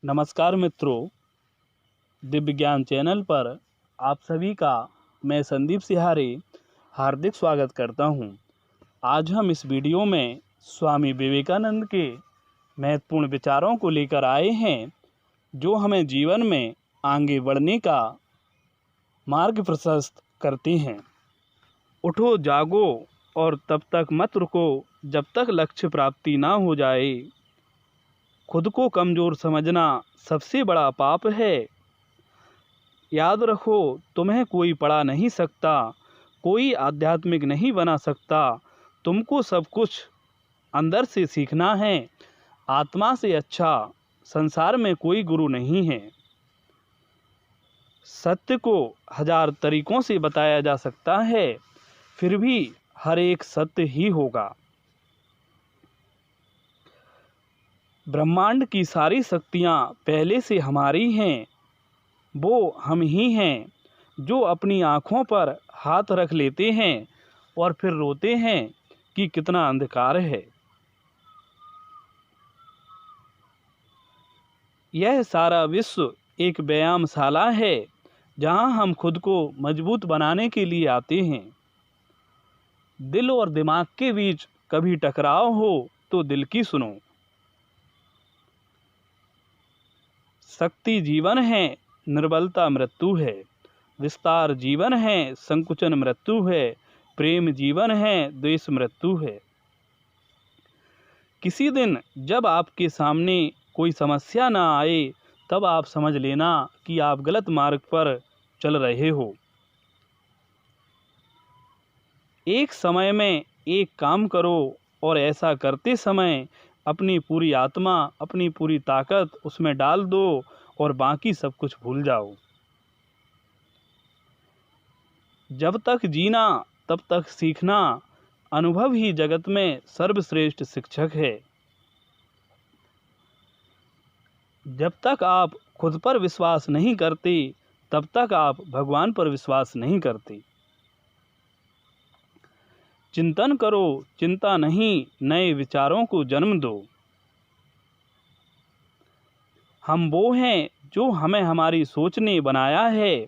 नमस्कार मित्रों, दिव्य ज्ञान चैनल पर आप सभी का मैं संदीप सिहारे हार्दिक स्वागत करता हूं। आज हम इस वीडियो में स्वामी विवेकानंद के महत्वपूर्ण विचारों को लेकर आए हैं, जो हमें जीवन में आगे बढ़ने का मार्ग प्रशस्त करते हैं। उठो जागो और तब तक मत रुको जब तक लक्ष्य प्राप्ति ना हो जाए। खुद को कमज़ोर समझना सबसे बड़ा पाप है। याद रखो, तुम्हें कोई पढ़ा नहीं सकता, कोई आध्यात्मिक नहीं बना सकता। तुमको सब कुछ अंदर से सीखना है। आत्मा से अच्छा संसार में कोई गुरु नहीं है। सत्य को 1000 तरीकों से बताया जा सकता है, फिर भी हर एक सत्य ही होगा। ब्रह्मांड की सारी शक्तियाँ पहले से हमारी हैं। वो हम ही हैं जो अपनी आँखों पर हाथ रख लेते हैं और फिर रोते हैं कि कितना अंधकार है। यह सारा विश्व एक व्यायामशाला है, जहाँ हम खुद को मजबूत बनाने के लिए आते हैं। दिल और दिमाग के बीच कभी टकराव हो तो दिल की सुनो। शक्ति जीवन है, निर्बलता मृत्यु है। विस्तार जीवन है, संकुचन मृत्यु है। प्रेम जीवन है, द्वेष मृत्यु है। किसी दिन जब आपके सामने कोई समस्या ना आए, तब आप समझ लेना कि आप गलत मार्ग पर चल रहे हो। एक समय में एक काम करो और ऐसा करते समय अपनी पूरी आत्मा, अपनी पूरी ताकत उसमें डाल दो और बाकी सब कुछ भूल जाओ। जब तक जीना तब तक सीखना। अनुभव ही जगत में सर्वश्रेष्ठ शिक्षक है। जब तक आप खुद पर विश्वास नहीं करते, तब तक आप भगवान पर विश्वास नहीं करते। चिंतन करो, चिंता नहीं, नए विचारों को जन्म दो। हम वो हैं जो हमें हमारी सोच ने बनाया है।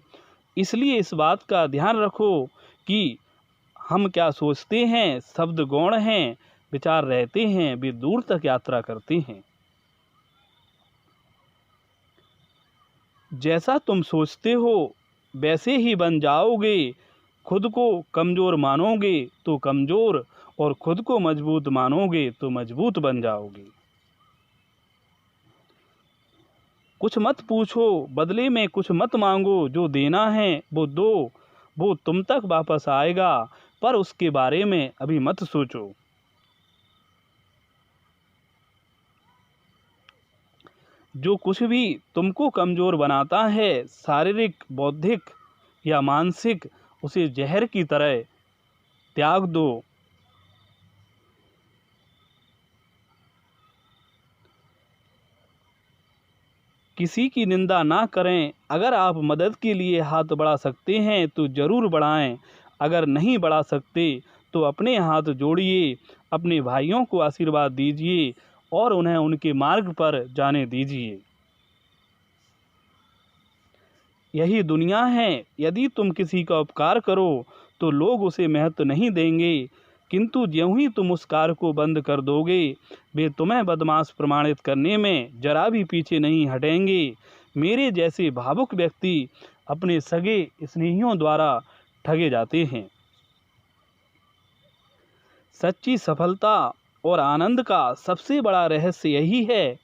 इसलिए इस बात का ध्यान रखो कि हम क्या सोचते हैं। शब्द गौण हैं, विचार रहते हैं, वे दूर तक यात्रा करते हैं। जैसा तुम सोचते हो वैसे ही बन जाओगे। खुद को कमज़ोर मानोगे तो कमज़ोर, और खुद को मजबूत मानोगे तो मजबूत बन जाओगे। कुछ मत पूछो, बदले में कुछ मत मांगो। जो देना है वो दो, वो तुम तक वापस आएगा, पर उसके बारे में अभी मत सोचो। जो कुछ भी तुमको कमज़ोर बनाता है, शारीरिक, बौद्धिक या मानसिक, उसे जहर की तरह त्याग दो। किसी की निंदा ना करें। अगर आप मदद के लिए हाथ बढ़ा सकते हैं तो ज़रूर बढ़ाएं। अगर नहीं बढ़ा सकते तो अपने हाथ जोड़िए, अपने भाइयों को आशीर्वाद दीजिए और उन्हें उनके मार्ग पर जाने दीजिए। यही दुनिया है। यदि तुम किसी का उपकार करो तो लोग उसे महत्व नहीं देंगे, किंतु ज्यों ही तुम उस कार्य को बंद कर दोगे, वे तुम्हें बदमाश प्रमाणित करने में जरा भी पीछे नहीं हटेंगे। मेरे जैसे भावुक व्यक्ति अपने सगे स्नेहियों द्वारा ठगे जाते हैं। सच्ची सफलता और आनंद का सबसे बड़ा रहस्य यही है।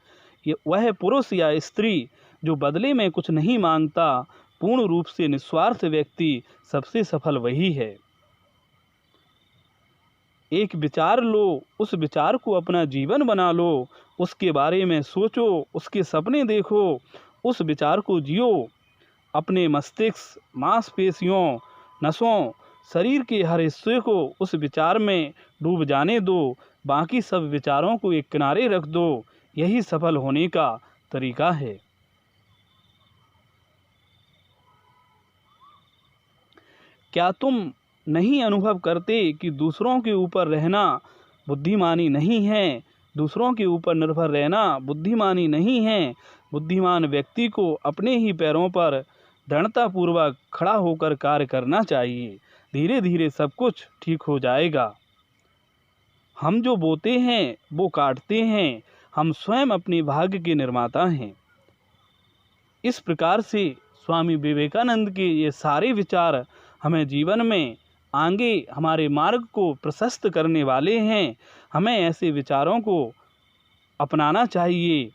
वह पुरुष या स्त्री जो बदले में कुछ नहीं मांगता, पूर्ण रूप से निस्वार्थ व्यक्ति सबसे सफल वही है। एक विचार लो, उस विचार को अपना जीवन बना लो। उसके बारे में सोचो, उसके सपने देखो, उस विचार को जियो। अपने मस्तिष्क, मांसपेशियों, नसों, शरीर के हर हिस्से को उस विचार में डूब जाने दो। बाकी सब विचारों को एक किनारे रख दो। यही सफल होने का तरीका है। क्या तुम नहीं अनुभव करते कि दूसरों के ऊपर रहना बुद्धिमानी नहीं है? दूसरों के ऊपर निर्भर रहना बुद्धिमानी नहीं है। बुद्धिमान व्यक्ति को अपने ही पैरों पर दृढ़तापूर्वक खड़ा होकर कार्य करना चाहिए। धीरे धीरे सब कुछ ठीक हो जाएगा। हम जो बोते हैं वो काटते हैं। हम स्वयं अपने भाग्य के निर्माता हैं। इस प्रकार से स्वामी विवेकानंद के ये सारे विचार हमें जीवन में आगे हमारे मार्ग को प्रशस्त करने वाले हैं। हमें ऐसे विचारों को अपनाना चाहिए